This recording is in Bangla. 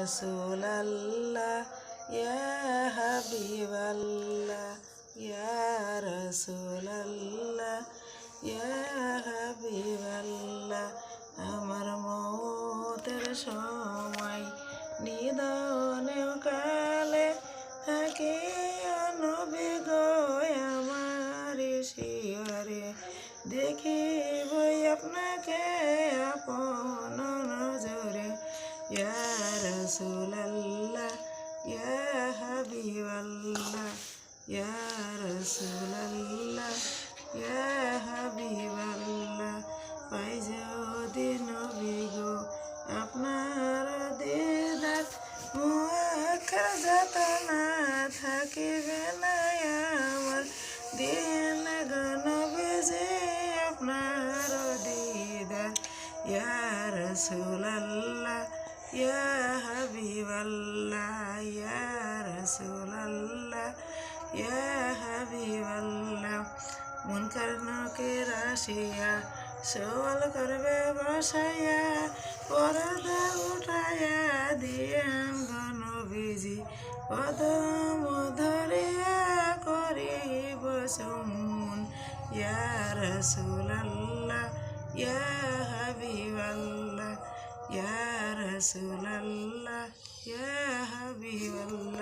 রাসূলাল্লাহ ইয়া হাবিবাল্লাহ ইয়া রাসূলাল্লাহ ইয়া হাবিবাল্লাহ। আমার মওতের সময় নিধনে কালে থাকিয়া নবী গো আমার শিয়রে দেখিব আপনাকে আপন নজরে। ইয়া রাসূলাল্লাহ ইয়া হাবিবাল্লাহ ইয়া রাসূলাল্লাহ ইয়া হাবিবাল্লাহ। পাই যদি নবী গো আপনার দিদার মুআখার যাতনা থাকিবে না আমার দিন গো নবীজি আপনার দিদার। ইয়া রাসূলাল্লাহ ইয়া হাবিবাল্লাহ ইয়া রাসূলাল্লাহ ইয়া হাবিবাল্লাহ। মুনকার নাকির আসিয়া সওয়াল করবে বসাইয়া পর্দা উঠাইয়া দিয়াম গো নবীজি কদম ধরিয়া করিব চুম্বন। ইয়া রাসূলাল্লাহ ইয়া হাবিবাল্লাহ ইয়া রাসূলাল্লাহ ইয়া হাবিবাল্লাহ।